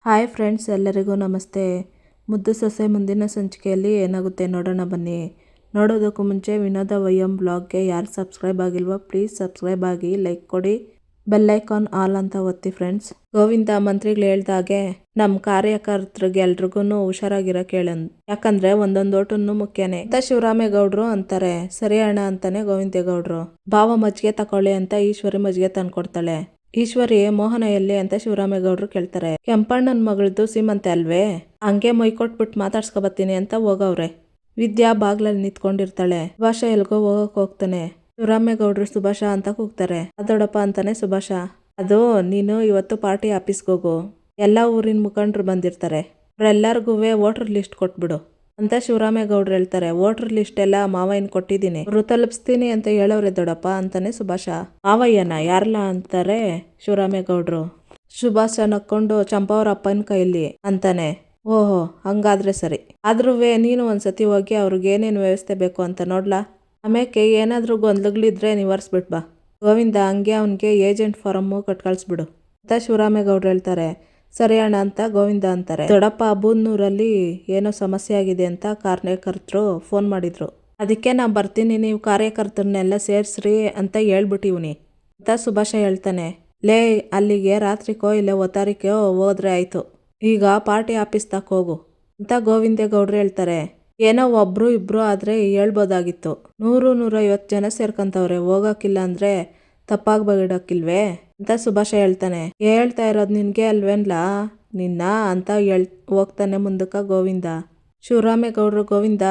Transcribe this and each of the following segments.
Hi friends, ಎಲ್ಲರಿಗೂ ನಮಸ್ತೆ. ಮುದ್ದು ಸೊಸೆ ಮುಂದಿನ ಸಂಚಿಕೆಯಲ್ಲಿ ಏನಾಗುತ್ತೆ ನೋಡೋಣ ಬನ್ನಿ. ನೋಡೋದಕ್ಕೂ ಮುಂಚೆ ವಿನೋದ ವೈಎಂ ಬ್ಲಾಗ್ಗೆ ಯಾರು ಸಬ್ಸ್ಕ್ರೈಬ್ ಆಗಿಲ್ವೋ ಪ್ಲೀಸ್ ಸಬ್ಸ್ಕ್ರೈಬ್ ಆಗಿ, ಲೈಕ್ ಕೊಡಿ, ಬೆಲ್ ಐಕಾನ್ ಆಲ್ ಅಂತ ಒತ್ತಿ ಫ್ರೆಂಡ್ಸ್. ಗೋವಿಂದ ಮಂತ್ರಿಗಳು ಹೇಳ್ದಾಗೆ ನಮ್ಮ ಕಾರ್ಯಕರ್ತರಿಗೆ ಎಲ್ರಿಗೂ ಹುಷಾರಾಗಿರೋಕೆ ಹೇಳನ್, ಯಾಕಂದ್ರೆ ಒಂದೊಂದು ಓಟನ್ನು ಮುಖ್ಯನೇ ಅಂತ ಶಿವರಾಮೇಗೌಡರು ಅಂತಾರೆ. ಸರಿ ಅಣ್ಣ ಅಂತಾನೆ ಗೋವಿಂದೇಗೌಡರು. ಭಾವ ಮಜ್ಜಿಗೆ ತಕೊಳ್ಳಿ ಅಂತ ಈಶ್ವರಿ ಮಜ್ಜಿಗೆ ತಂದ್ಕೊಡ್ತಾಳೆ. ಈಶ್ವರಿ ಮೋಹನ ಎಲ್ಲಿ ಅಂತ ಶಿವರಾಮೇಗೌಡರು ಕೇಳ್ತಾರೆ. ಕೆಂಪಣ್ಣನ ಮಗಳದ್ದು ಸೀಮಂತೆ ಅಲ್ವೇ, ಹಂಗೆ ಮೊಯ್ಕೊಟ್ಬಿಟ್ಟು ಮಾತಾಡ್ಸ್ಕೊಬತ್ತೀನಿ ಅಂತ ಹೋಗವ್ರೆ. ವಿದ್ಯಾ ಬಾಗ್ಲಲ್ಲಿ ನಿಂತ್ಕೊಂಡಿರ್ತಾಳೆ. ಸುಭಾಷ ಎಲ್ಗೋ ಹೋಗ್ತಾನೆ. ಶಿವರಾಮೇಗೌಡರು ಸುಭಾಷ ಅಂತ ಕೂಗ್ತಾರೆ. ದೊಡ್ಡಪ್ಪ ಅಂತಾನೆ ಸುಭಾಷ. ಅದು ನೀನು ಇವತ್ತು ಪಾರ್ಟಿ ಆಫೀಸ್ಗೆ ಹೋಗು, ಎಲ್ಲ ಊರಿನ ಮುಖಂಡರು ಬಂದಿರ್ತಾರೆ, ಅವರೆಲ್ಲರಿಗೂ ವೋಟರ್ ಲಿಸ್ಟ್ ಕೊಟ್ಬಿಡು ಅಂತ ಶಿವರಾಮೇಗೌಡರು ಹೇಳ್ತಾರೆ. ವೋಟರ್ ಲಿಸ್ಟ್ ಎಲ್ಲ ಮಾವಯ್ಯನ ಕೊಟ್ಟಿದ್ದೀನಿ, ಅವರು ತಲುಪಿಸ್ತೀನಿ ಅಂತ ಹೇಳವ್ರೆ ದೊಡ್ಡಪ್ಪ ಅಂತಾನೆ ಸುಭಾಷ. ಮಾವಯ್ಯನ ಯಾರಲ್ಲ ಅಂತಾರೆ ಶಿವರಾಮೇಗೌಡರು. ಸುಭಾಷ ನಕ್ಕೊಂಡು ಚಂಪವ್ರ ಅಪ್ಪನ ಕೈಯಲ್ಲಿ ಅಂತಾನೆ. ಓಹೋ ಹಂಗಾದ್ರೆ ಸರಿ, ಆದ್ರೂ ನೀನು ಒಂದ್ಸತಿ ಹೋಗಿ ಅವ್ರಿಗೆ ಏನೇನು ವ್ಯವಸ್ಥೆ ಬೇಕು ಅಂತ ನೋಡ್ಲಾ, ಆಮೇಲೆ ಏನಾದ್ರೂ ಗೊಂದಲಗಳಿದ್ರೆ ನಿವಾರಿಸ್ಬಿಟ್ ಬಾ. ಗೋವಿಂದ ಹಂಗೆ ಅವನಿಗೆ ಏಜೆಂಟ್ ಫಾರಮ್ಮು ಕಳ್ಸ್ಬಿಡು ಅಂತ ಶಿವರಾಮೇಗೌಡರು ಹೇಳ್ತಾರೆ. ಸರಿ ಅಣ್ಣ ಅಂತ ಗೋವಿಂದ ಅಂತಾರೆ. ದೊಡ್ಡಪ್ಪ ಬೂದ್ನೂರಲ್ಲಿ ಏನೋ ಸಮಸ್ಯೆ ಆಗಿದೆ ಅಂತ ಕಾರ್ಯಕರ್ತರು ಫೋನ್ ಮಾಡಿದ್ರು, ಅದಕ್ಕೆ ನಾ ಬರ್ತೀನಿ, ನೀವು ಕಾರ್ಯಕರ್ತರನ್ನೆಲ್ಲ ಸೇರಿಸ್ರಿ ಅಂತ ಹೇಳ್ಬಿಟ್ಟಿವ್ನಿ ಅಂತ ಸುಭಾಷ ಹೇಳ್ತಾನೆ. ಲೇ, ಅಲ್ಲಿಗೆ ರಾತ್ರಿಕೋ ಇಲ್ಲ ಒತ್ತಾರಿಕೋ ಹೋದ್ರೆ ಆಯ್ತು, ಈಗ ಪಾರ್ಟಿ ಆಫೀಸ್ ತಕ್ಕ ಹೋಗು ಅಂತ ಗೋವಿಂದೇಗೌಡರು ಹೇಳ್ತಾರೆ. ಏನೋ ಒಬ್ರು ಇಬ್ರು ಆದ್ರೆ ಹೇಳ್ಬೋದಾಗಿತ್ತು, 100-150 ಜನ ಸೇರ್ಕೊಂತವ್ರೆ, ಹೋಗಕ್ಕಿಲ್ಲ ಅಂದ್ರೆ ತಪ್ಪಾಗ್ಬಿಡಕ್ಕಿಲ್ವೇ ಅಂತ ಸುಭಾಷ ಹೇಳ್ತಾನೆ. ಹೇಳ್ತಾ ಇರೋದು ನಿನ್ಗೆ ಅಲ್ವೇನ್ಲಾ ನಿನ್ನ ಅಂತ ಹೋಗ್ತಾನೆ ಮುಂದಕ್ಕ ಗೋವಿಂದ. ಶಿವರಾಮೇಗೌಡರು, ಗೋವಿಂದ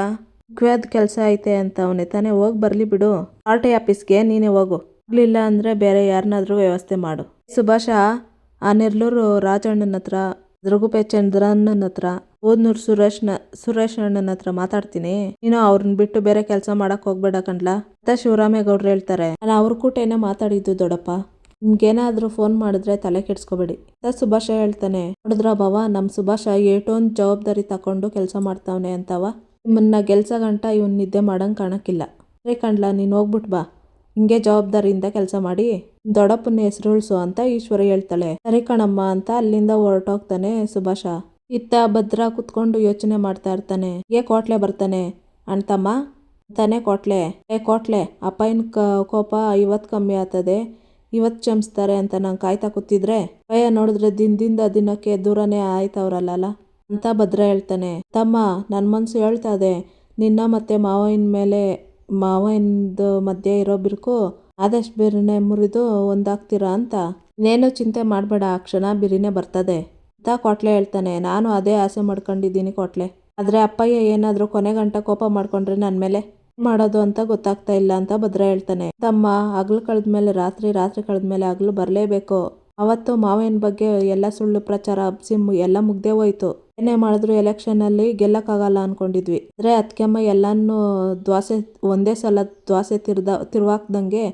ಮುಖ್ಯವಾದ ಕೆಲಸ ಐತೆ ಅಂತ ಅವನೇ ತಾನೇ, ಹೋಗಿ ಬರ್ಲಿ ಬಿಡು, ಪಾರ್ಟಿ ಆಫೀಸ್ಗೆ ನೀನೇ ಹೋಗು, ಆಗ್ಲಿಲ್ಲ ಅಂದ್ರೆ ಬೇರೆ ಯಾರನ್ನಾದ್ರೂ ವ್ಯವಸ್ಥೆ ಮಾಡು. ಸುಭಾಷ ಆ ನೆರ್ಲೂರು ರಾಜಣ್ಣನ ಹತ್ರ, ದ್ರಗುಪೆ ಚಂದ್ರಣ್ಣನ ಹತ್ರ, ಬೂದ್ನೂರು ಸುರೇಶ್ ಅಣ್ಣನ ಹತ್ರ ಮಾತಾಡ್ತೀನಿ, ನೀನು ಅವ್ರನ್ನ ಬಿಟ್ಟು ಬೇರೆ ಕೆಲಸ ಮಾಡಕ್ ಹೋಗ್ಬೇಡ ಕಣ್ಲಾ ಅಂತ ಶಿವರಾಮೇಗೌಡರು ಹೇಳ್ತಾರೆ. ನಾನು ಅವ್ರ ಕೂಟೇನೆ ಮಾತಾಡಿದ್ದು ದೊಡ್ಡಪ್ಪ, ನಿಮ್ಗೇನಾದ್ರೂ ಫೋನ್ ಮಾಡಿದ್ರೆ ತಲೆ ಕೆಡ್ಸ್ಕೊಬೇಡಿ ಅಂತ ಸುಭಾಷ ಹೇಳ್ತಾನೆ. ನೋಡಿದ್ರ ಬಾವ, ನಮ್ಮ ಸುಭಾಷ ಏಟೊಂದು ಜವಾಬ್ದಾರಿ ತಕೊಂಡು ಕೆಲಸ ಮಾಡ್ತಾವನೆ ಅಂತವ, ನಿಮ್ಮನ್ನ ಗೆಲ್ಸ ಗಂಟ ಇವನ್ ನಿದ್ದೆ ಮಾಡಂಗ್ ಕಾಣಕ್ಕಿಲ್ಲ. ಸರಿ ಕಣ್ಲಾ, ನೀನ್ ಹೋಗ್ಬಿಟ್ ಬಾ, ಹಿಂಗೆ ಜವಾಬ್ದಾರಿಯಿಂದ ಕೆಲಸ ಮಾಡಿ ದೊಡ್ಡಪ್ಪನ ಹೆಸರು ಉಳಿಸು ಅಂತ ಈಶ್ವರಿ ಹೇಳ್ತಾಳೆ. ಸರಿ ಕಣಮ್ಮ ಅಂತ ಅಲ್ಲಿಂದ ಹೊರಟೋಗ್ತಾನೆ ಸುಭಾಷ. ಇತ್ತ ಭದ್ರ ಕುತ್ಕೊಂಡು ಯೋಚನೆ ಮಾಡ್ತಾ ಇರ್ತಾನೆ. ಕೋಟ್ಲೆ ಬರ್ತಾನೆ. ಅಣ್ತಮ್ಮ ಅಂತಾನೆ ಕೋಟ್ಲೆ. ಕೋಟ್ಲೆ, ಅಪ್ಪನ ಕೋಪ ಇವತ್ತು ಕಮ್ಮಿ ಆಗ್ತದೆ, ಇವತ್ತು ಕ್ಷಮಿಸ್ತಾರೆ ಅಂತ ನಂಗೆ ಕಾಯ್ತಾ ಕೂತಿದ್ರೆ ಭಯ ನೋಡಿದ್ರೆ ದಿನದಿಂದ ದಿನಕ್ಕೆ ದೂರನೇ ಆಯ್ತವ್ರಲ್ಲ ಅಂತ ಭದ್ರ ಹೇಳ್ತಾನೆ. ತಮ್ಮ, ನನ್ನ ಮನ್ಸು ಹೇಳ್ತಾ ಇದೆ, ನಿನ್ನ ಮತ್ತೆ ಮಾವಯ್ಯಂದು ಮಧ್ಯೆ ಇರೋ ಬಿರುಕು ಆದಷ್ಟು ಬಿರಿನೆ ಮುರಿದು ಒಂದಾಗ್ತೀರಾ ಅಂತ. ಇನ್ನೇನು ಚಿಂತೆ ಮಾಡಬೇಡ, ಆ ಕ್ಷಣ ಬಿರಿನೆ ಬರ್ತದೆ ಅಂತ ಕೋಟ್ಲೆ ಹೇಳ್ತಾನೆ. ನಾನು ಅದೇ ಆಸೆ ಮಾಡ್ಕೊಂಡಿದ್ದೀನಿ ಕೋಟ್ಲೆ, ಆದ್ರೆ ಅಪ್ಪಯ್ಯ ಏನಾದರೂ ಕೊನೆ ಗಂಟ ಕೋಪ ಮಾಡ್ಕೊಂಡ್ರೆ ನನ್ನ ಮೇಲೆ ಮಾಡೋದು ಅಂತ ಗೊತ್ತಾಗ್ತಾ ಇಲ್ಲ ಅಂತ ಭದ್ರ ಹೇಳ್ತಾನೆ. ತಮ್ಮ, ಹಗ್ಲು ಕಳೆದ್ಮೇಲೆ ರಾತ್ರಿ, ರಾತ್ರಿ ಕಳೆದ್ಮೇಲೆ ಹಗ್ಲು ಬರಲೇಬೇಕು. ಅವತ್ತು ಮಾವಯ್ಯನ ಬಗ್ಗೆ ಎಲ್ಲ ಸುಳ್ಳು ಪ್ರಚಾರ ಹಬ್ಸಿ ಎಲ್ಲ ಮುಗ್ದೇ ಹೋಯ್ತು. ಏನೇ ಮಾಡಿದ್ರು ಎಲೆಕ್ಷನ್ ಅಲ್ಲಿ ಗೆಲ್ಲಕ್ಕಾಗಲ್ಲ ಅನ್ಕೊಂಡಿದ್ವಿ, ಆದ್ರೆ ಅದಕ್ಕೆಮ್ಮ ಎಲ್ಲಾನು ಒಂದೇ ಸಲ ದ್ವಾಸೆ ತಿರ್ವಾಕ್ದಂಗೆ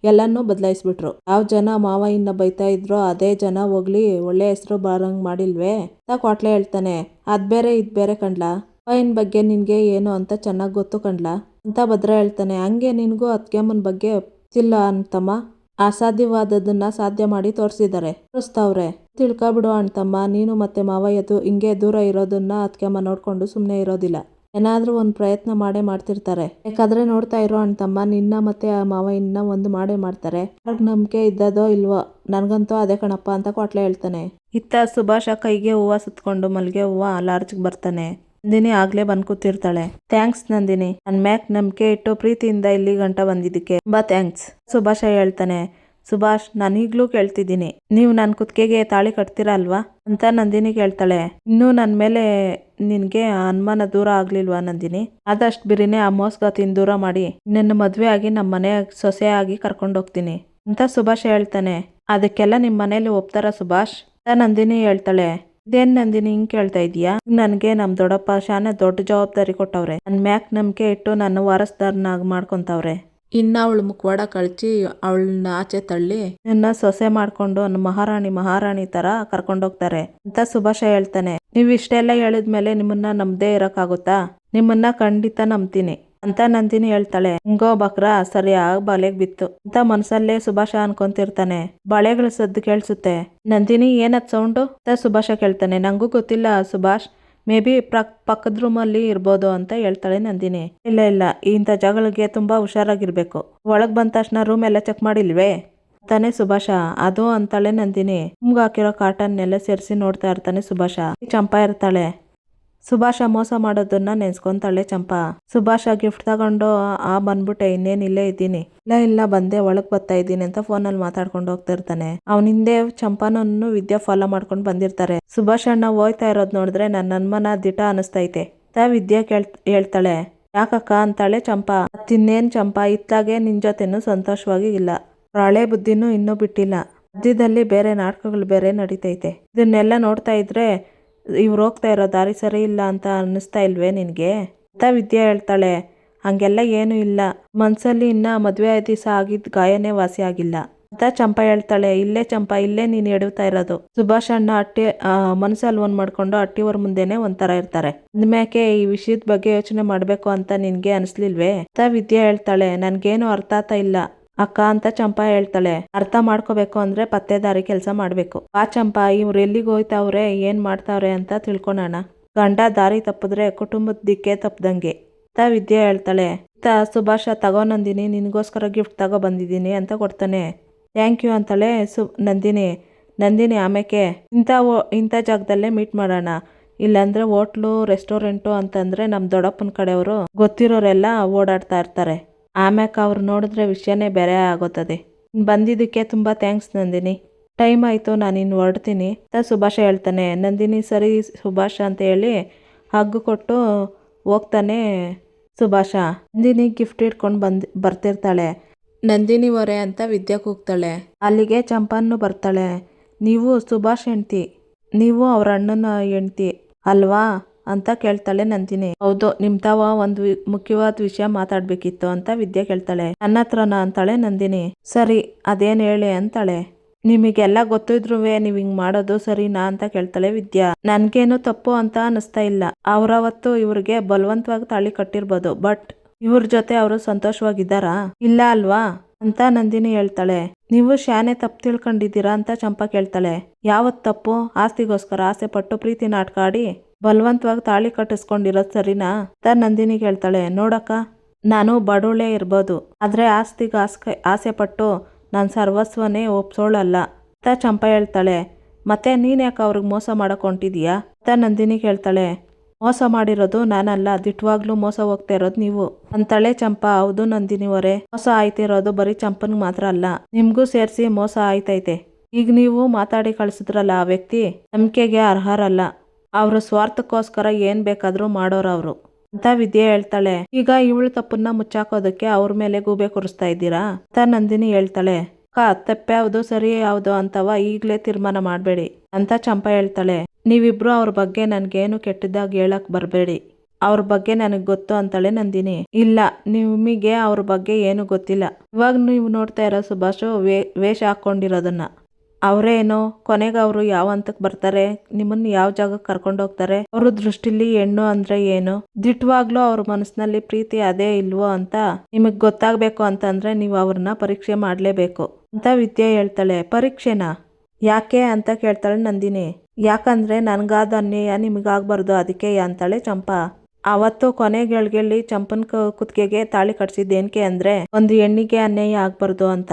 ಎಲ್ಲಾನು ಬದಲಾಯಿಸ್ಬಿಟ್ರು. ಯಾವ ಜನ ಮಾವಯ್ಯನ ಬೈತಾ ಇದ್ರೋ ಅದೇ ಜನ ಹೋಗ್ಲಿ ಒಳ್ಳೆ ಹೆಸರು ಬರಂಗ್ ಮಾಡಿಲ್ವೇ ಅಂತ ಕೋಟ್ಲೆ ಹೇಳ್ತಾನೆ. ಅದ್ ಬೇರೆ ಇದ್ ಬೇರೆ ಕಣ್ಲಾ, ಮಾವಯ್ಯನ ಬಗ್ಗೆ ನಿನ್ಗೆ ಏನು ಅಂತ ಚೆನ್ನಾಗ್ ಗೊತ್ತು ಕಣ್ಲಾ ಅಂತ ಭದ್ರ ಹೇಳ್ತಾನೆ. ಹಂಗೆ ನಿನ್ಗೂ ಅತ್ಗೆಮ್ಮನ ಬಗ್ಗೆ ಗೊತ್ತಿಲ್ಲ ಅಂತಮ್ಮ, ಅಸಾಧ್ಯವಾದದನ್ನ ಸಾಧ್ಯ ಮಾಡಿ ತೋರಿಸ್ತಾವ್ರೆ, ತಿಳ್ಕೊಬಿಡು ಅಣ್ತಮ್ಮ. ನೀನು ಮತ್ತೆ ಮಾವಯ್ಯದು ಹಿಂಗೆ ದೂರ ಇರೋದನ್ನ ಅತ್ಗೆಮ್ಮ ನೋಡ್ಕೊಂಡು ಸುಮ್ಮನೆ ಇರೋದಿಲ್ಲ, ಏನಾದ್ರೂ ಒಂದು ಪ್ರಯತ್ನ ಮಾಡೇ ಮಾಡ್ತಿರ್ತಾರೆ. ಬೇಕಾದ್ರೆ ನೋಡ್ತಾ ಇರೋ ಅಣ್ತಮ್ಮ, ನಿನ್ನ ಮತ್ತೆ ಆ ಮಾವಯ್ಯನ ಒಂದು ಮಾಡೇ ಮಾಡ್ತಾರೆ. ಯಾರಿಗ್ ನಂಬಿಕೆ ಇದ್ದದೋ ಇಲ್ವೋ, ನನ್ಗಂತೂ ಅದೇ ಕಣಪ್ಪ ಅಂತ ಕೋಟ್ಲೆ ಹೇಳ್ತಾನೆ. ಇತ್ತ ಸುಭಾಷ ಕೈಗೆ ಹೂವ ಸುತ್ಕೊಂಡು ಮಲ್ಗೆ ಹೂವ ಲಾಡ್ಜ್ಗೆ ಬರ್ತಾನೆ. ನಂದಿನಿ ಆಗ್ಲೇ ಬಂದ್ ಕೂತಿರ್ತಾಳೆ. ಥ್ಯಾಂಕ್ಸ್ ನಂದಿನಿ, ನನ್ ಮ್ಯಾಕ್ ನಂಬಿಕೆ ಇಟ್ಟು ಪ್ರೀತಿಯಿಂದ ಇಲ್ಲಿ ಗಂಟ ಬಂದಿದ್ದಕ್ಕೆ ತುಂಬಾ ಥ್ಯಾಂಕ್ಸ್ ಸುಭಾಷ ಹೇಳ್ತಾನೆ. ಸುಭಾಷ್, ನಾನು ಈಗ್ಲೂ ಕೇಳ್ತಿದ್ದೀನಿ, ನೀವು ನನ್ನ ಕುತ್ತಿಗೆಗೆ ತಾಳಿ ಕಟ್ತೀರಾ ಅಲ್ವಾ ಅಂತ ನಂದಿನಿ ಕೇಳ್ತಾಳೆ. ಇನ್ನೂ ನನ್ನ ಮೇಲೆ ನಿನ್ಗೆ ಅನುಮಾನ ದೂರ ಆಗ್ಲಿಲ್ವಾ ನಂದಿನಿ? ಆದಷ್ಟು ಬಿರಿನೇ ಆ ಮೋಸ್ಗಾತಿನ ದೂರ ಮಾಡಿ ನಿನ್ನ ಮದ್ವೆ ಆಗಿ ನಮ್ಮ ಮನೆ ಸೊಸೆ ಆಗಿ ಕರ್ಕೊಂಡೋಗ್ತೀನಿ ಅಂತ ಸುಭಾಷ ಹೇಳ್ತಾನೆ. ಅದಕ್ಕೆಲ್ಲ ನಿಮ್ಮ ಮನೇಲಿ ಒಪ್ತಾರ ಸುಭಾಷ್ ಅಂತ ನಂದಿನಿ ಹೇಳ್ತಾಳೆ. ಇದೇನ್ ನಂದಿನಿ ಹಿಂಗ್ ಕೇಳ್ತಾ ಇದೀಯಾ? ನನ್ಗೆ ನಮ್ ದೊಡ್ಡಪ್ಪ ಶಾನೆ ದೊಡ್ಡ ಜವಾಬ್ದಾರಿ ಕೊಟ್ಟವ್ರೆ, ನನ್ ಮ್ಯಾಕ್ ನಂಬಿಕೆ ಇಟ್ಟು ನನ್ನ ವಾರಸ್ದಾರನಾಗ್ ಮಾಡ್ಕೊಂತವ್ರೆ. ಇನ್ನ ಅವಳು ಮುಖವಾಡ ಕಳ್ಚಿ ಅವಳನ್ನ ಆಚೆ ತಳ್ಳಿ ನನ್ನ ಸೊಸೆ ಮಾಡ್ಕೊಂಡು ಮಹಾರಾಣಿ ತರ ಕರ್ಕೊಂಡೋಗ್ತಾರೆ ಅಂತ ಸುಭಾಷ ಹೇಳ್ತಾನೆ. ನೀವ್ ಇಷ್ಟೆಲ್ಲ ಹೇಳಿದ್ಮೇಲೆ ನಿಮ್ಮನ್ನ ನಂಬದೇ ಇರಕ್ಕಾಗುತ್ತಾ? ನಿಮ್ಮನ್ನ ಖಂಡಿತ ನಂಬ್ತೀನಿ. ಅಂತ ನಂದಿನಿ ಹೇಳ್ತಾಳೆ. ಹಿಂಗೋ ಬಕ್ರ ಸರಿಯಾಗಿ ಬಲೆಗ್ ಬಿತ್ತು ಅಂತ ಮನ್ಸಲ್ಲೇ ಸುಭಾಷ ಅನ್ಕೊಂತಿರ್ತಾನೆ. ಬಳೆಗಳ ಸದ್ದು ಕೇಳಿಸುತ್ತೆ. ನಂದಿನಿ ಏನದ್ ಸೌಂಡು ಅಂತ ಸುಭಾಷ ಕೇಳ್ತಾನೆ. ನಂಗೂ ಗೊತ್ತಿಲ್ಲ ಸುಭಾಷ್, ಮೇ ಬಿ ಪಕ್ಕದ ರೂಮಲ್ಲಿ ಇರ್ಬೋದು ಅಂತ ಹೇಳ್ತಾಳೆ ನಂದಿನಿ. ಇಲ್ಲ ಇಲ್ಲ, ಇಂಥ ಜಾಗಗಳಿಗೆ ತುಂಬಾ ಹುಷಾರಾಗಿರ್ಬೇಕು. ಒಳಗ್ ಬಂದ ತಕ್ಷಣ ರೂಮ್ ಎಲ್ಲ ಚೆಕ್ ಮಾಡಿಲ್ವೇ ತಾನೆ ಸುಭಾಷ. ಅದು ಅಂತಾಳೆ ನಂದಿನಿ. ಮುಂಗ್ ಹಾಕಿರೋ ಕಾಟನ್ನೆಲ್ಲ ಸೇರಿಸಿ ನೋಡ್ತಾ ಇರ್ತಾನೆ ಸುಭಾಷ. ಚಂಪಾ ಇರ್ತಾಳೆ. ಸುಭಾಷ ಮೋಸ ಮಾಡೋದನ್ನ ನೆನ್ಸ್ಕೊಂತಾಳೆ ಚಂಪಾ. ಸುಭಾಷ ಗಿಫ್ಟ್ ತಗೊಂಡು ಬಂದ್ಬಿಟ್ಟೆ, ಇನ್ನೇನ್ ಇಲ್ಲೇ ಇದ್ದೀನಿ. ಇಲ್ಲ ಬಂದೆ, ಒಳಗ್ ಬರ್ತಾ ಇದ್ದೀನಿ ಅಂತ ಫೋನಲ್ಲಿ ಮಾತಾಡ್ಕೊಂಡು ಹೋಗ್ತಾ ಇರ್ತಾನೆ. ಅವನ ಹಿಂದೆ ಚಂಪಾನನ್ನು ವಿದ್ಯಾ ಫಾಲೋ ಮಾಡ್ಕೊಂಡು ಬಂದಿರ್ತಾರೆ. ಸುಭಾಷ್ ಅಣ್ಣ ಹೋಯ್ತಾ ಇರೋದ್ ನೋಡಿದ್ರೆ ನನ್ನ ಅನ್ಮನ ದಿಟ ಅನಿಸ್ತೈತೆ ವಿದ್ಯಾ ಹೇಳ್ತಾಳೆ. ಯಾಕಕ್ಕ ಅಂತಾಳೆ ಚಂಪಾ. ತಿನ್ನೇನ್ ಚಂಪಾ, ಇತ್ತಾಗೆ ನಿನ್ ಜೊತೆನೂ ಸಂತೋಷವಾಗಿ ಇಲ್ಲ. ರಾಳೆ ಬುದ್ಧಿನೂ ಇನ್ನೂ ಬಿಟ್ಟಿಲ್ಲ. ಮಧ್ಯದಲ್ಲಿ ಬೇರೆ ನಾಟಕಗಳು ಬೇರೆ ನಡೀತೈತೆ. ಇದನ್ನೆಲ್ಲ ನೋಡ್ತಾ ಇದ್ರೆ ಇವ್ರು ಹೋಗ್ತಾ ಇರೋ ದಾರಿ ಸರಿ ಇಲ್ಲ ಅಂತ ಅನ್ನಿಸ್ತಾ ಇಲ್ವೇ ನಿನ್ಗೆ ಅಂತ ವಿದ್ಯಾ ಹೇಳ್ತಾಳೆ. ಹಂಗೆಲ್ಲ ಏನೂ ಇಲ್ಲ, ಮನ್ಸಲ್ಲಿ ಇನ್ನ ಮದ್ವೆ ದಿವಸ ಆಗಿದ್ದ ಗಾಯನೇ ವಾಸಿ ಆಗಿಲ್ಲ ಅಂತ ಚಂಪಾ ಹೇಳ್ತಾಳೆ. ಇಲ್ಲೇ ಚಂಪಾ, ಇಲ್ಲೇ ನೀನ್ ಎಡುತ್ತಾ ಇರೋದು. ಸುಭಾಷ್ ಅಣ್ಣ ಮನಸ್ಸಲ್ಲಿ ಒಂದ್ ಮಾಡ್ಕೊಂಡು ಅಟ್ಟಿಯವ್ರ ಮುಂದೆನೆ ಒಂಥರ ಇರ್ತಾರೆ. ಅಂದ್ಮ್ಯಾಕೆ ಈ ವಿಷಯದ ಬಗ್ಗೆ ಯೋಚನೆ ಮಾಡ್ಬೇಕು ಅಂತ ನಿನ್ಗೆ ಅನ್ಸ್ಲಿಲ್ವೇ ಅಂತ ವಿದ್ಯಾ ಹೇಳ್ತಾಳೆ. ನನ್ಗೇನು ಅರ್ಥ ಆಗ್ತಾ ಇಲ್ಲ ಅಕ್ಕ ಅಂತ ಚಂಪಾ ಹೇಳ್ತಾಳೆ. ಅರ್ಥ ಮಾಡ್ಕೋಬೇಕು ಅಂದ್ರೆ ಪತ್ತೆದಾರಿ ಕೆಲಸ ಮಾಡ್ಬೇಕು. ಆ ಚಂಪಾ, ಇವ್ರು ಎಲ್ಲಿಗೆ ಹೋಯ್ತಾವ್ರೆ, ಏನ್ ಮಾಡ್ತಾವ್ರೆ ಅಂತ ತಿಳ್ಕೊಳೋಣ. ಗಂಡ ದಾರಿ ತಪ್ಪಿದ್ರೆ ಕುಟುಂಬದ ದಿಕ್ಕೆ ತಪ್ಪದಂಗೆ ಅಂತ ವಿದ್ಯಾ ಹೇಳ್ತಾಳೆ. ಸುಭಾಷ, ತಗೋ ನಂದಿನಿ, ನಿನ್ಗೋಸ್ಕರ ಗಿಫ್ಟ್ ತಗೋ ಬಂದಿದ್ದೀನಿ ಅಂತ ಕೊಡ್ತಾನೆ. ಥ್ಯಾಂಕ್ ಯು ಅಂತಾಳೆ ನಂದಿನಿ ಆಮೇಲೆ ಇಂಥ ಜಾಗದಲ್ಲೇ ಮೀಟ್ ಮಾಡೋಣ. ಇಲ್ಲಾಂದ್ರೆ ಹೋಟ್ಲು ರೆಸ್ಟೋರೆಂಟು ಅಂತಂದ್ರೆ ನಮ್ ದೊಡ್ಡಪ್ಪನ ಕಡೆಯವರು ಗೊತ್ತಿರೋರೆಲ್ಲ ಓಡಾಡ್ತಾ ಇರ್ತಾರೆ. ಆಮ್ಯಾಕ ಅವ್ರು ನೋಡಿದ್ರೆ ವಿಷಯನೇ ಬೇರೆ ಆಗೋತದೆ. ಬಂದಿದ್ದಕ್ಕೆ ತುಂಬಾ ಥ್ಯಾಂಕ್ಸ್ ನಂದಿನಿ. ಟೈಮ್ ಆಯ್ತು, ನಾನು ಇನ್ನು ಹೊರಡ್ತೀನಿ ಅಂತ ಸುಭಾಷ ಹೇಳ್ತಾನೆ. ನಂದಿನಿ ಸರಿ ಸುಭಾಷ ಅಂತ ಹೇಳಿ ಹಗ್ಗು ಕೊಟ್ಟು ಹೋಗ್ತಾನೆ ಸುಭಾಷ. ನಂದಿನಿ ಗಿಫ್ಟ್ ಇಟ್ಕೊಂಡು ಬರ್ತಿರ್ತಾಳೆ. ನಂದಿನಿ ಹೊರೆ ಅಂತ ವಿದ್ಯಾ ಕೂಗ್ತಾಳೆ. ಅಲ್ಲಿಗೆ ಚಂಪನ್ನು ಬರ್ತಾಳೆ. ನೀವು ಸುಭಾಷ್ ಹೆಂಡ್ತಿ, ನೀವು ಅವ್ರ ಅಣ್ಣನ ಹೆಂಡ್ತಿ ಅಲ್ವಾ ಅಂತ ಕೇಳ್ತಾಳೆ ನಂದಿನಿ. ಹೌದು, ನಿಮ್ ತಾವ ಒಂದು ಮುಖ್ಯವಾದ ವಿಷಯ ಮಾತಾಡ್ಬೇಕಿತ್ತು ಅಂತ ವಿದ್ಯಾ ಕೇಳ್ತಾಳೆ. ನನ್ನ ಹತ್ರನಾ ಅಂತಾಳೆ ನಂದಿನಿ. ಸರಿ, ಅದೇನ್ ಹೇಳಿ ಅಂತಾಳೆ. ನಿಮಗೆಲ್ಲ ಗೊತ್ತಿದ್ರುವೆ ನೀವ್ ಹಿಂಗ್ ಮಾಡೋದು ಸರಿನಾ ಅಂತ ಕೇಳ್ತಾಳೆ ವಿದ್ಯಾ. ನನ್ಗೇನು ತಪ್ಪು ಅಂತ ಅನಿಸ್ತಾ ಇಲ್ಲ. ಅವ್ರವತ್ತು ಇವ್ರಿಗೆ ಬಲವಂತವಾಗಿ ತಾಳಿ ಕಟ್ಟಿರ್ಬೋದು, ಬಟ್ ಇವ್ರ ಜೊತೆ ಅವರು ಸಂತೋಷವಾಗಿದ್ದಾರಾ? ಇಲ್ಲ ಅಲ್ವಾ ಅಂತ ನಂದಿನಿ ಹೇಳ್ತಾಳೆ. ನೀವು ಶಾನೆ ತಪ್ಪು ತಿಳ್ಕೊಂಡಿದ್ದೀರಾ ಅಂತ ಚಂಪಾ ಕೇಳ್ತಾಳೆ. ಯಾವತ್ ತಪ್ಪು? ಆಸ್ತಿಗೋಸ್ಕರ ಆಸೆ ಪಟ್ಟು ಪ್ರೀತಿ ನಾಟಕ ಆಡಿ ಬಲವಂತವಾಗಿ ತಾಳಿ ಕಟ್ಟಿಸ್ಕೊಂಡಿರೋದು ಸರಿನಾ ಅಂತ ನಂದಿನಿ ಹೇಳ್ತಾಳೆ. ನೋಡಕ್ಕ, ನಾನು ಬಡವಳೇ ಇರ್ಬೋದು, ಆದ್ರೆ ಆಸ್ತಿಗೆ ಆಸೆ ಪಟ್ಟು ನಾನು ಸರ್ವಸ್ವನೇ ಒಪ್ಸೋಳಲ್ಲ ಅಂತ ಚಂಪಾ ಹೇಳ್ತಾಳೆ. ಮತ್ತೆ ನೀನ್ ಯಾಕೆ ಅವ್ರಿಗೆ ಮೋಸ ಮಾಡಕ್ ಹೊಂಟಿದೀಯಾ ಅಂತ ನಂದಿನಿ ಕೇಳ್ತಾಳೆ. ಮೋಸ ಮಾಡಿರೋದು ನಾನಲ್ಲ, ದಿಟ್ವಾಗ್ಲೂ ಮೋಸ ಹೋಗ್ತಾ ಇರೋದು ನೀವು ಅಂತಾಳೆ ಚಂಪಾ. ಹೌದು ನಂದಿನಿ ಅವರೇ, ಮೋಸ ಆಯ್ತಿರೋದು ಬರೀ ಚಂಪನ್ಗೆ ಮಾತ್ರ ಅಲ್ಲ, ನಿಮ್ಗೂ ಸೇರಿಸಿ ಮೋಸ ಆಯ್ತೈತೆ. ಈಗ ನೀವು ಮಾತಾಡಿ ಕಳ್ಸಿದ್ರಲ್ಲ ಆ ವ್ಯಕ್ತಿ ನಂಬಿಕೆಗೆ ಅರ್ಹರಲ್ಲ. ಅವ್ರ ಸ್ವಾರ್ಥಕ್ಕೋಸ್ಕರ ಏನ್ ಬೇಕಾದ್ರೂ ಮಾಡೋರವ್ರು ಅಂತ ವಿದ್ಯೆ ಹೇಳ್ತಾಳೆ. ಈಗ ಇವಳು ತಪ್ಪನ್ನ ಮುಚ್ಚಾಕೋದಕ್ಕೆ ಅವ್ರ ಮೇಲೆ ಗೂಬೆ ಕೂರಿಸ್ತಾ ಇದ್ದೀರಾ ಅಂತ ನಂದಿನಿ ಹೇಳ್ತಾಳೆ. ತಪ್ಪೆ ಯಾವುದು ಸರಿ ಯಾವುದು ಅಂತವ ಈಗ್ಲೇ ತೀರ್ಮಾನ ಮಾಡ್ಬೇಡಿ ಅಂತ ಚಂಪಾ ಹೇಳ್ತಾಳೆ. ನೀವಿಬ್ರು ಅವ್ರ ಬಗ್ಗೆ ನನ್ಗೇನು ಕೆಟ್ಟದಾಗಿ ಹೇಳಕ್ ಬರ್ಬೇಡಿ, ಅವ್ರ ಬಗ್ಗೆ ನನಗ್ ಗೊತ್ತು ಅಂತಾಳೆ ನಂದಿನಿ. ಇಲ್ಲ, ನಿಮಗೆ ಅವ್ರ ಬಗ್ಗೆ ಏನು ಗೊತ್ತಿಲ್ಲ. ಇವಾಗ ನೀವು ನೋಡ್ತಾ ಇರೋ ಸುಭಾಷು ವೇಷ ಹಾಕೊಂಡಿರೋದನ್ನ. ಅವ್ರೇನು ಕೊನೆಗೆ ಅವರು ಯಾವ ಹಂತಕ್ಕೆ ಬರ್ತಾರೆ, ನಿಮ್ಮನ್ನ ಯಾವ ಜಾಗಕ್ಕೆ ಕರ್ಕೊಂಡು ಹೋಗ್ತಾರೆ, ಅವ್ರ ದೃಷ್ಟಿಲಿ ಹೆಣ್ಣು ಅಂದ್ರೆ ಏನು, ದಿಟ್ವಾಗ್ಲೂ ಅವ್ರ ಮನಸ್ಸಿನಲ್ಲಿ ಪ್ರೀತಿ ಅದೇ ಇಲ್ವೋ ಅಂತ ನಿಮಗ್ ಗೊತ್ತಾಗ್ಬೇಕು ಅಂತಂದ್ರೆ ನೀವು ಅವ್ರನ್ನ ಪರೀಕ್ಷೆ ಮಾಡ್ಲೇಬೇಕು ಅಂತ ವಿದ್ಯೆ ಹೇಳ್ತಾಳೆ. ಪರೀಕ್ಷೆನಾ? ಯಾಕೆ ಅಂತ ಕೇಳ್ತಾಳೆ ನಂದಿನಿ. ಯಾಕಂದ್ರೆ ನನ್ಗಾದ ಅನ್ಯಾಯ ನಿಮಗಾಗ್ಬಾರ್ದು ಅದಕ್ಕೆ ಅಂತಾಳೆ ಚಂಪಾ. ಅವತ್ತು ಕೊನೆಗೆಳ್ಗೆಲ್ಲಿ ಚಂಪನ್ ಕುತ್ತಿಗೆಗೆ ತಾಳಿ ಕಟ್ಸಿದ್ದೇನ್ಕೆ ಅಂದ್ರೆ ಒಂದು ಹೆಣ್ಣಿಗೆ ಅನ್ಯಾಯ ಆಗ್ಬಾರ್ದು ಅಂತ.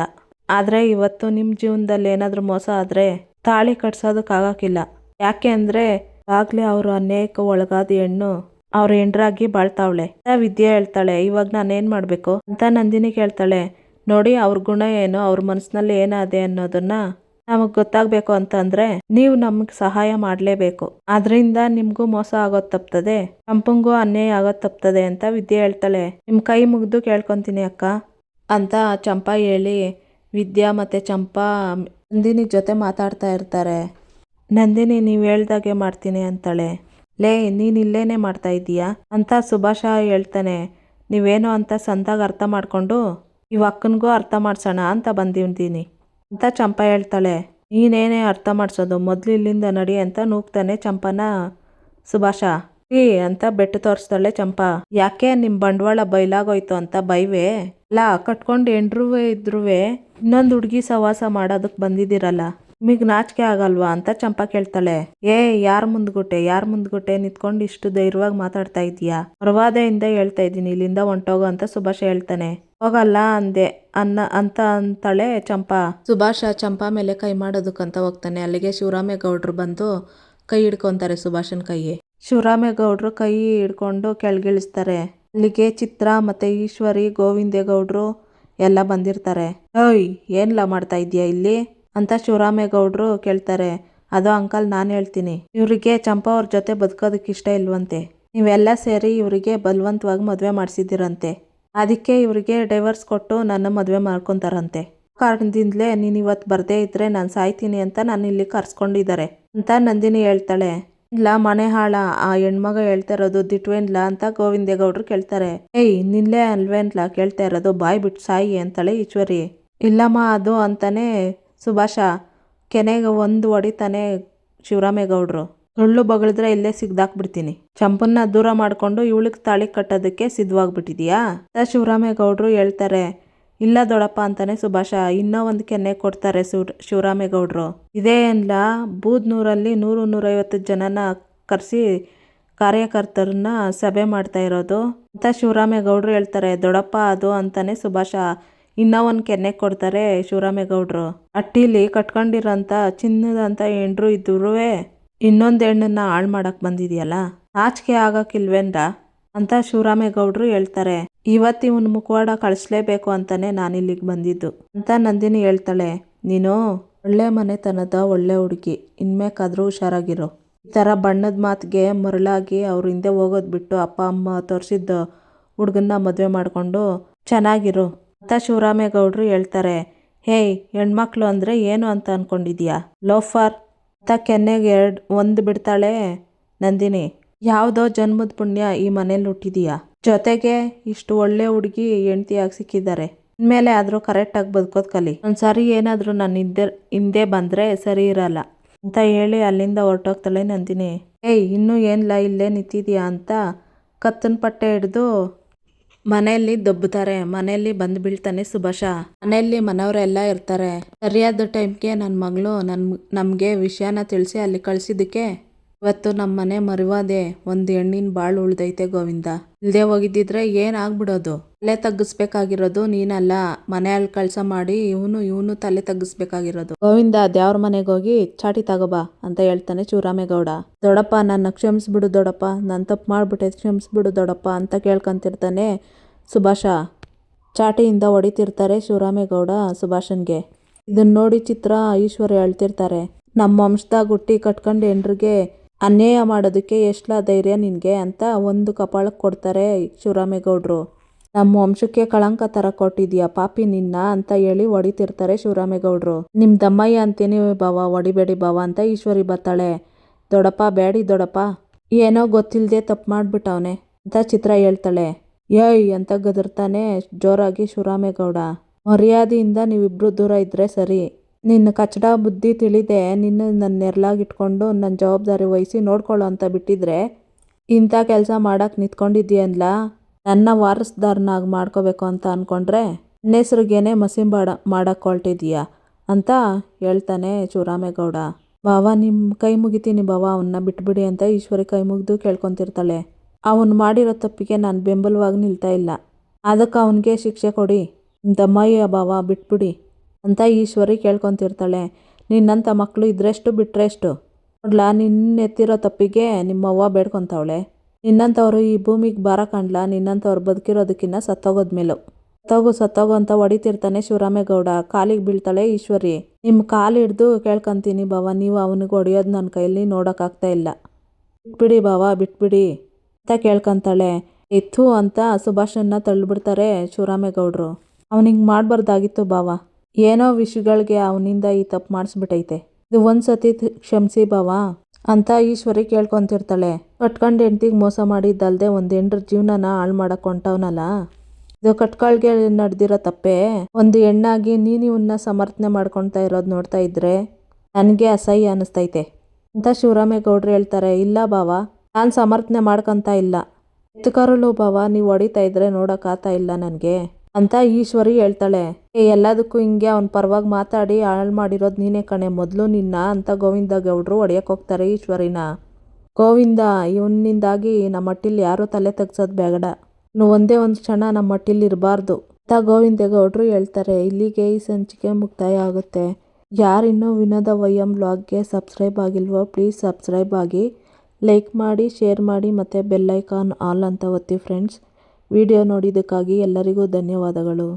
ಆದ್ರೆ ಇವತ್ತು ನಿಮ್ ಜೀವನದಲ್ಲಿ ಏನಾದ್ರೂ ಮೋಸ ಆದ್ರೆ ತಾಳಿ ಕಟ್ಸೋದಕ್ಕಾಗಕ್ಕಿಲ್ಲ. ಯಾಕೆ ಅಂದ್ರೆ ಆಗ್ಲೇ ಅವರು ಅನ್ಯಾಯಕ್ಕೆ ಒಳಗಾದ ಹೆಣ್ಣು ಅವ್ರ ಹೆಂಡ್ರಾಗಿ ಬಾಳ್ತಾವಳೆ ಅಂತ ವಿದ್ಯೆ ಹೇಳ್ತಾಳೆ. ಇವಾಗ ನಾನೇನ್ ಮಾಡ್ಬೇಕು ಅಂತ ನಂದಿನಿ ಕೇಳ್ತಾಳೆ. ನೋಡಿ, ಅವ್ರ ಗುಣ ಏನು, ಅವ್ರ ಮನಸ್ಸಿನಲ್ಲಿ ಏನಾದೆ ಅನ್ನೋದನ್ನ ನಮಗ್ ಗೊತ್ತಾಗ್ಬೇಕು ಅಂತಂದ್ರೆ ನೀವು ನಮಗ್ ಸಹಾಯ ಮಾಡ್ಲೇಬೇಕು. ಆದ್ರಿಂದ ನಿಮ್ಗೂ ಮೋಸ ಆಗೋದ್ ತಪ್ತದೆ, ಚಂಪಂಗೂ ಅನ್ಯಾಯ ಆಗೋದ್ ತಪ್ತದೆ ಅಂತ ವಿದ್ಯೆ ಹೇಳ್ತಾಳೆ. ನಿಮ್ ಕೈ ಮುಗ್ದು ಕೇಳ್ಕೊಂತೀನಿ ಅಕ್ಕ ಅಂತ ಚಂಪಾ ಹೇಳಿ ವಿದ್ಯಾ ಮತ್ತೆ ಚಂಪಾ ನಂದಿನಿ ಜೊತೆ ಮಾತಾಡ್ತಾ ಇರ್ತಾರೆ. ನಂದಿನಿ ನೀವ್ ಹೇಳ್ದಾಗೆ ಮಾಡ್ತೀನಿ ಅಂತಾಳೆ. ಲೇ, ನೀನ್ ಇಲ್ಲೇನೆ ಮಾಡ್ತಾ ಇದೀಯಾ ಅಂತ ಸುಭಾಷ ಹೇಳ್ತಾನೆ. ನೀವೇನೋ ಅಂತ ಸಂದಾಗ ಅರ್ಥ ಮಾಡ್ಕೊಂಡು ಇವ್ ಅಕ್ಕನ್ಗೂ ಅರ್ಥ ಮಾಡ್ಸೋಣ ಅಂತ ಬಂದಿದ್ದೀನಿ ಅಂತ ಚಂಪಾ ಹೇಳ್ತಾಳೆ. ನೀನೇನೇ ಅರ್ಥ ಮಾಡ್ಸೋದು, ಮೊದ್ಲು ಇಲ್ಲಿಂದ ನಡಿ ಅಂತ ನೂಗ್ತಾನೆ ಚಂಪನ ಸುಭಾಷ. ಅಂತ ಬೆಟ್ಟು ತೋರಿಸ್ತಾಳೆ ಚಂಪಾ. ಯಾಕೆ ನಿಮ್ ಬಂಡವಾಳ ಬಯಲಾಗೋಯ್ತು ಅಂತ ಬೈವೆ? ಅಲ್ಲ ಕಟ್ಕೊಂಡು ಎಂಡ್ರುವೆ ಇದ್ರುವೆ ಇನ್ನೊಂದು ಹುಡುಗಿ ಸವಾಸ ಮಾಡೋದಕ್ ಬಂದಿದ್ದೀರಲ್ಲ, ನಿಮಗ್ ನಾಚಿಕೆ ಆಗಲ್ವಾ ಅಂತ ಚಂಪಾ ಕೇಳ್ತಾಳೆ. ಯಾರ್ ಮುಂದ್ಗುಟ್ಟೆ ನಿಂತ್ಕೊಂಡು ಇಷ್ಟು ಧೈರ್ಯವಾಗಿ ಮಾತಾಡ್ತಾ ಇದೀಯಾ? ಪ್ರವಾದೆಯಿಂದ ಹೇಳ್ತಾ ಇದ್ದೀನಿ, ಇಲ್ಲಿಂದ ಹೊಂಟೋಗು ಅಂತ ಸುಭಾಷ ಹೇಳ್ತಾನೆ. ಹೋಗಲ್ಲ ಅಂದೆ ಅಂತಾಳೆ ಚಂಪಾ. ಸುಭಾಷ ಚಂಪಾ ಮೇಲೆ ಕೈ ಮಾಡೋದಕ್ಕಂತ ಹೋಗ್ತಾನೆ. ಅಲ್ಲಿಗೆ ಶಿವರಾಮೇಗೌಡರು ಬಂದು ಕೈ ಹಿಡ್ಕೊಂತಾರೆ ಸುಭಾಷನ್ ಕೈ. ಶಿವರಾಮೇಗೌಡರು ಕೈ ಹಿಡ್ಕೊಂಡು ಕೆಳಗಿಳಿಸ್ತಾರೆ. ಅಲ್ಲಿಗೆ ಚಿತ್ರ ಮತ್ತೆ ಈಶ್ವರಿ, ಗೋವಿಂದೇಗೌಡರು ಎಲ್ಲ ಬಂದಿರ್ತಾರೆ. ಏನ್ಲ ಮಾಡ್ತಾ ಇದೀಯಾ ಇಲ್ಲಿ ಅಂತ ಶಿವರಾಮೇಗೌಡರು ಕೇಳ್ತಾರೆ. ಅದು ಅಂಕಲ್ ನಾನು ಹೇಳ್ತೀನಿ, ಇವ್ರಿಗೆ ಚಂಪಾ ಅವ್ರ ಜೊತೆ ಬದುಕೋದಕ್ಕೆ ಇಷ್ಟ ಇಲ್ವಂತೆ. ನೀವೆಲ್ಲ ಸೇರಿ ಇವರಿಗೆ ಬಲವಂತವಾಗಿ ಮದುವೆ ಮಾಡಿಸಿದಿರಂತೆ. ಅದಕ್ಕೆ ಇವರಿಗೆ ಡೈವರ್ಸ್ ಕೊಟ್ಟು ನನ್ನ ಮದುವೆ ಮಾಡ್ಕೊತಾರಂತೆ. ಕಾರಣದಿಂದಲೇ ನೀನು ಇವತ್ತು ಬರದೇ ಇದ್ರೆ ನಾನು ಸಾಯ್ತೀನಿ ಅಂತ ನಾನು ಇಲ್ಲಿ ಕರ್ಸ್ಕೊಂಡಿದ್ದಾರೆ ಅಂತ ನಂದಿನಿ ಹೇಳ್ತಾಳೆ. ಇಲ್ಲ ಮನೆ ಹಾಳ, ಆ ಹೆಣ್ಮಗ ಹೇಳ್ತಾ ಇರೋದು ದಿಟ್ವೇನ್ಲ ಅಂತ ಗೋವಿಂದೇಗೌಡರು ಕೇಳ್ತಾರೆ. ನಿನ್ಲೆ ಅಲ್ವೇನ್ಲ ಕೇಳ್ತಾ ಇರೋದು, ಬಾಯ್ ಬಿಟ್ಟು ಸಾಯಿ ಅಂತಾಳೆ ಈಶ್ವರಿ. ಇಲ್ಲಮ್ಮ ಅದು ಅಂತಾನೆ ಸುಭಾಷ ಕೆನೆಗೆ ಒಂದು ಹೊಡಿತಾನೆ ಶಿವರಾಮೇಗೌಡರು. ಸುಳ್ಳು ಬಗಳಿದ್ರೆ ಇಲ್ಲೇ ಸಿಗ್ದಾಕ್ಬಿಡ್ತೀನಿ. ಚಂಪನ್ನ ದೂರ ಮಾಡ್ಕೊಂಡು ಇವಳಿಗೆ ತಾಳಿ ಕಟ್ಟೋದಕ್ಕೆ ಸಿದ್ಧವಾಗ್ಬಿಟ್ಟಿದ್ಯಾ ಅಂತ ಶಿವರಾಮೇಗೌಡರು ಹೇಳ್ತಾರೆ. ಇಲ್ಲ ದೊಡ್ಡಪ್ಪ ಅಂತಾನೆ ಸುಭಾಷ. ಇನ್ನೂ ಒಂದು ಕೆನ್ನೆ ಕೊಡ್ತಾರೆ ಶಿವರಾಮೇಗೌಡರು. ಇದೇ ಏನ್ಲ ಬೂದ್ನೂರಲ್ಲಿ 100-150 ಜನನ ಕರೆಸಿ ಕಾರ್ಯಕರ್ತರನ್ನ ಸಭೆ ಮಾಡ್ತಾ ಇರೋದು ಅಂತ ಶಿವರಾಮೇಗೌಡರು ಹೇಳ್ತಾರೆ. ದೊಡ್ಡಪ್ಪ ಅದು ಅಂತಾನೆ ಸುಭಾಷ. ಇನ್ನೂ ಒಂದು ಕೆನ್ನೆ ಕೊಡ್ತಾರೆ ಶಿವರಾಮೇಗೌಡರು. ಅಟ್ಟಿಲಿ ಕಟ್ಕೊಂಡಿರೋಂಥ ಚಿನ್ನದಂತ ಹೆಂಡ್ರು ಇದ್ರುವೆ ಇನ್ನೊಂದು ಹೆಣ್ಣನ್ನ ಹಾಳು ಮಾಡಕ್ ಬಂದಿದ್ಯಲ್ಲ, ನಾಚಿಕೆ ಆಗಕ್ಕಿಲ್ವೇನ್ರ ಅಂತ ಶಿವರಾಮೇಗೌಡರು ಹೇಳ್ತಾರೆ. ಇವತ್ತು ಇವನ್ ಮುಖವಾಡ ಕಳಿಸ್ಲೇಬೇಕು ಅಂತಾನೆ ನಾನು ಇಲ್ಲಿಗೆ ಬಂದಿದ್ದು ಅಂತ ನಂದಿನಿ ಹೇಳ್ತಾಳೆ. ನೀನು ಒಳ್ಳೆ ಮನೆತನದ ಒಳ್ಳೆ ಹುಡುಗಿ, ಇನ್ಮೇಕಾದ್ರೂ ಹುಷಾರಾಗಿರು. ಈ ಥರ ಬಣ್ಣದ ಮಾತಿಗೆ ಮರಳಾಗಿ ಅವ್ರ ಹಿಂದೆ ಹೋಗೋದು ಬಿಟ್ಟು ಅಪ್ಪ ಅಮ್ಮ ತೋರಿಸಿದ್ದ ಹುಡುಗನ್ನ ಮದುವೆ ಮಾಡಿಕೊಂಡು ಚೆನ್ನಾಗಿರು ಅಂತ ಶಿವರಾಮೇಗೌಡರು ಹೇಳ್ತಾರೆ. ಹೆಣ್ಮಕ್ಳು ಅಂದರೆ ಏನು ಅಂತ ಅಂದ್ಕೊಂಡಿದ್ಯಾ ಲೋಫರ್ ಅಂತ ಕೆನ್ನೆಗೆ ಒಂದು ಬಿಡ್ತಾಳೆ ನಂದಿನಿ. ಯಾವುದೋ ಜನ್ಮದ ಪುಣ್ಯ ಈ ಮನೇಲಿ ಹುಟ್ಟಿದೀಯಾ, ಜೊತೆಗೆ ಇಷ್ಟು ಒಳ್ಳೆ ಹುಡುಗಿ ಹೆಂಡ್ತಿಯಾಗಿ ಸಿಕ್ಕಿದ್ದಾರೆ. ಇನ್ಮೇಲೆ ಆದರೂ ಕರೆಕ್ಟಾಗಿ ಬದುಕೋದು ಕಲಿ. ಒಂದ್ಸಾರಿ ಏನಾದರೂ ನಾನು ಹಿಂದೆ ಬಂದರೆ ಸರಿ ಇರಲ್ಲ ಅಂತ ಹೇಳಿ ಅಲ್ಲಿಂದ ಹೊರಟೋಗ್ತಾಳೆ ನಂದಿನಿ. ಇನ್ನೂ ಏನ್ಲ ಇಲ್ಲೇ ನಿಂತಿದ್ಯಾ ಅಂತ ಕತ್ತನ ಪಟ್ಟೆ ಹಿಡಿದು ಮನೆಯಲ್ಲಿ ದಬ್ಬುತ್ತಾರೆ. ಮನೆಯಲ್ಲಿ ಬಂದು ಬೀಳ್ತಾನೆ ಸುಭಾಷ. ಮನೆಯಲ್ಲಿ ಮನೆಯವರೆಲ್ಲ ಇರ್ತಾರೆ. ಸರಿಯಾದ ಟೈಮ್ಗೆ ನನ್ನ ಮಗಳು ನಮಗೆ ವಿಷಯನ ತಿಳಿಸಿ ಅಲ್ಲಿ ಕಳಿಸಿದ್ದಕ್ಕೆ ಇವತ್ತು ನಮ್ಮ ಮನೆ ಮರಿವಾದೆ ಒಂದು ಹೆಣ್ಣಿನ ಬಾಳು ಉಳ್ದೈತೆ ಗೋವಿಂದ. ಇಲ್ದೇ ಹೋಗಿದ್ದಿದ್ರೆ ಏನಾಗ್ಬಿಡೋದು. ತಲೆ ತಗ್ಗಿಸ್ಬೇಕಾಗಿರೋದು ನೀನಲ್ಲ, ಮನೆಯಲ್ಲಿ ಕೆಲಸ ಮಾಡಿ ಇವನು ತಲೆ ತಗ್ಗಿಸ್ಬೇಕಾಗಿರೋದು. ಗೋವಿಂದ ಅದ್ಯಾವ್ರ ಮನೆಗೆ ಹೋಗಿ ಚಾಟಿ ತಗೋಬಾ ಅಂತ ಹೇಳ್ತಾನೆ ಶಿವರಾಮೇಗೌಡ. ದೊಡ್ಡಪ್ಪ ನನ್ನ ಕ್ಷಮಿಸ್ಬಿಡು ದೊಡ್ಡಪ್ಪ, ನಾನು ತಪ್ಪು ಮಾಡ್ಬಿಟ್ಟೆ, ಕ್ಷಮಿಸ್ಬಿಡು ದೊಡ್ಡಪ್ಪ ಅಂತ ಕೇಳ್ಕೊಂತಿರ್ತಾನೆ ಸುಭಾಷ. ಚಾಟಿಯಿಂದ ಹೊಡಿತಿರ್ತಾರೆ ಶಿವರಾಮೇಗೌಡ ಸುಭಾಷನ್ಗೆ. ಇದನ್ನ ನೋಡಿ ಚಿತ್ರ, ಈಶ್ವರಿ ಅಳ್ತಿರ್ತಾರೆ. ನಮ್ಮ ವಂಶದಾಗ ಹುಟ್ಟಿ ಕಟ್ಕೊಂಡು ಹೆಂಡ್ರಿಗೆ ಅನ್ಯಾಯ ಮಾಡೋದಕ್ಕೆ ಎಷ್ಟಲ ಧೈರ್ಯ ನಿನಗೆ ಅಂತ ಒಂದು ಕಪಾಳಕ್ಕೆ ಕೊಡ್ತಾರೆ ಶಿವರಾಮೇಗೌಡರು. ನಮ್ಮ ವಂಶಕ್ಕೆ ಕಳಂಕ ತರ ಕೊಟ್ಟಿದ್ಯಾ ಪಾಪಿ ನಿನ್ನ ಅಂತ ಹೇಳಿ ಹೊಡಿತಿರ್ತಾರೆ ಶಿವರಾಮೇಗೌಡರು. ನಿಮ್ಮ ದಮ್ಮಯ್ಯ ಅಂತೀನಿ ಬಾವ, ಹೊಡಿಬೇಡಿ ಬಾವ ಅಂತ ಈಶ್ವರಿ ಬರ್ತಾಳೆ. ದೊಡ್ಡಪ್ಪ ಬೇಡಿ ದೊಡ್ಡಪ್ಪ, ಏನೋ ಗೊತ್ತಿಲ್ಲದೆ ತಪ್ಪು ಮಾಡ್ಬಿಟ್ಟವನೆ ಅಂತ ಚಿತ್ರ ಹೇಳ್ತಾಳೆ. ಅಂತ ಗದರ್ತಾನೆ ಜೋರಾಗಿ ಶಿವರಾಮೇಗೌಡ. ಮರ್ಯಾದೆಯಿಂದ ನೀವಿಬ್ರು ದೂರ ಇದ್ರೆ ಸರಿ. ನಿನ್ನ ಕಚಡ ಬುದ್ಧಿ ತಿಳಿದೆ ನಿನ್ನ ನನ್ನ ನೆರಳಾಗಿಟ್ಕೊಂಡು ನನ್ನ ಜವಾಬ್ದಾರಿ ವಹಿಸಿ ನೋಡ್ಕೊಳ್ಳೋ ಅಂತ ಬಿಟ್ಟಿದ್ರೆ ಇಂಥ ಕೆಲಸ ಮಾಡಕ್ಕೆ ನಿಂತ್ಕೊಂಡಿದ್ದೀಯನ್ಲ, ನನ್ನ ವಾರಸ್ದಾರನಾಗಿ ಮಾಡ್ಕೋಬೇಕು ಅಂತ ಅಂದ್ಕೊಂಡ್ರೆ ನನ್ನ ಹೆಸ್ರಿಗೇನೆ ಮಸಿಂಬಾಡ ಮಾಡಕ್ಕೆ ಹೊರಟಿದೀಯ ಅಂತ ಹೇಳ್ತಾನೆ ಶಿವರಾಮೇಗೌಡ. ಬಾವ ನಿಮ್ಮ ಕೈ ಮುಗಿತೀನಿ ಬಾವ, ಅವನ್ನ ಬಿಟ್ಬಿಡಿ ಅಂತ ಈಶ್ವರಿ ಕೈ ಮುಗಿದು ಕೇಳ್ಕೊತಿರ್ತಾಳೆ. ಅವನು ಮಾಡಿರೋ ತಪ್ಪಿಗೆ ನಾನು ಬೆಂಬಲವಾಗಿ ನಿಲ್ತಾ ಇಲ್ಲ, ಅದಕ್ಕೆ ಅವನಿಗೆ ಶಿಕ್ಷೆ ಕೊಡಿ, ದಮ್ಮಯ್ಯ ಬಾವ ಬಿಟ್ಬಿಡಿ ಅಂತ ಈಶ್ವರಿ ಕೇಳ್ಕೊತಿರ್ತಾಳೆ. ನಿನ್ನಂಥ ಮಕ್ಕಳು ಇದ್ರೆಷ್ಟು ಬಿಟ್ರೆಷ್ಟು ನೋಡ್ಲಾ, ನಿನ್ನೆತ್ತಿರೋ ತಪ್ಪಿಗೆ ನಿಮ್ಮವ್ವ ಬೇಡ್ಕೊತಾವಳೆ. ನಿನ್ನಂಥವ್ರು ಈ ಭೂಮಿಗೆ ಭಾರ ಕಾಣ್ಲಾ, ನಿನ್ನಂಥವ್ರು ಬದುಕಿರೋದಕ್ಕಿಂತ ಸತ್ತೋಗೋದ್ಮೇಲೂ ಸತ್ತೋಗು ಅಂತ ಹೊಡಿತಿರ್ತಾನೆ ಶಿವರಾಮೇಗೌಡ. ಕಾಲಿಗೆ ಬೀಳ್ತಾಳೆ ಈಶ್ವರಿ. ನಿಮ್ಮ ಕಾಲು ಹಿಡ್ದು ಕೇಳ್ಕೊಂತೀನಿ ಬಾವ, ನೀವು ಅವನಿಗೆ ಹೊಡೆಯೋದು ನನ್ನ ಕೈಯಲ್ಲಿ ನೋಡೋಕ್ಕಾಗ್ತಾ ಇಲ್ಲ, ಬಿಟ್ಬಿಡಿ ಬಾವ ಬಿಟ್ಬಿಡಿ ಅಂತ ಕೇಳ್ಕೊಂತಾಳೆ. ಎತ್ತು ಅಂತ ಸುಭಾಷನ್ನ ತಳ್ಳಿಬಿಡ್ತಾರೆ ಶಿವರಾಮೇಗೌಡರು. ಅವನಿಗೆ ಮಾಡಬಾರ್ದಾಗಿತ್ತು ಬಾವ, ಏನೋ ವಿಷಯಗಳಿಗೆ ಅವನಿಂದ ಈ ತಪ್ಪು ಮಾಡಿಸ್ಬಿಟ್ಟೈತೆ, ಇದು ಒಂದ್ಸತಿ ಕ್ಷಮಿಸಿ ಬಾವ ಅಂತ ಈಶ್ವರಿ ಕೇಳ್ಕೊತಿರ್ತಾಳೆ. ಕಟ್ಕೊಂಡು ಹೆಂಡ್ತಿಗೆ ಮೋಸ ಮಾಡಿದ್ದಲ್ದೆ ಒಂದು ಹೆಂಡ್ರ ಜೀವನನ ಹಾಳು ಮಾಡಕ್ಕೆ ಹೊಂಟವನಲ್ಲ, ಇದು ಕಟ್ಕೊಳ್ಗೆ ನಡೆದಿರೋ ತಪ್ಪೇ. ಒಂದು ಹೆಣ್ಣಾಗಿ ನೀನು ಇವನ್ನ ಸಮರ್ಥನೆ ಮಾಡ್ಕೊತಾ ಇರೋದು ನೋಡ್ತಾ ಇದ್ರೆ ನನಗೆ ಅಸಹ್ಯ ಅನ್ನಿಸ್ತೈತೆ ಅಂತ ಶಿವರಾಮೇಗೌಡರು ಹೇಳ್ತಾರೆ. ಇಲ್ಲ ಬಾವ, ನಾನು ಸಮರ್ಥನೆ ಮಾಡ್ಕೊತ ಇಲ್ಲ. ಎತ್ತುಕರಳು ಬಾವ, ನೀವು ಹೊಡಿತಾ ಇದ್ರೆ ನೋಡೋಕ್ಕಾಗ್ತಾ ಇಲ್ಲ ನನಗೆ ಅಂತ ಈಶ್ವರಿ ಹೇಳ್ತಾಳೆ. ಎಲ್ಲದಕ್ಕೂ ಹಿಂಗೆ ಅವ್ನ ಪರವಾಗಿ ಮಾತಾಡಿ ಹಾಳು ಮಾಡಿರೋದು ನೀನೇ ಕಣೆ, ಮೊದಲು ನಿನ್ನ ಅಂತ ಗೋವಿಂದ ಗೌಡ್ರು ಹೊಡೆಯಕ್ಕೆ ಹೋಗ್ತಾರೆ ಈಶ್ವರಿನ. ಗೋವಿಂದ, ಇವನಿಂದಾಗಿ ನಮ್ಮ ಹಟ್ಟಿಲಿ ಯಾರೂ ತಲೆ ತೆಗ್ಸೋದು ಬೇಡ, ಇನ್ನು ಒಂದೇ ಒಂದು ಕ್ಷಣ ನಮ್ಮ ಹಟ್ಟಿಲಿ ಇರಬಾರ್ದು ಅಂತ ಗೋವಿಂದ ಗೌಡ್ರು ಹೇಳ್ತಾರೆ. ಇಲ್ಲಿಗೆ ಈ ಸಂಚಿಕೆ ಮುಕ್ತಾಯ ಆಗುತ್ತೆ. ಯಾರಿನ್ನೂ ವಿನೋದ ವೈಎಂ ಬ್ಲಾಗ್ಗೆ ಸಬ್ಸ್ಕ್ರೈಬ್ ಆಗಿಲ್ವೋ ಪ್ಲೀಸ್ ಸಬ್ಸ್ಕ್ರೈಬ್ ಆಗಿ, ಲೈಕ್ ಮಾಡಿ, ಶೇರ್ ಮಾಡಿ ಮತ್ತು ಬೆಲ್ ಐಕಾನ್ ಆಲ್ ಅಂತ ಒತ್ತಿ ಫ್ರೆಂಡ್ಸ್. ವಿಡಿಯೋ ನೋಡಿದ್ದಕ್ಕಾಗಿ ಎಲ್ಲರಿಗೂ ಧನ್ಯವಾದಗಳು.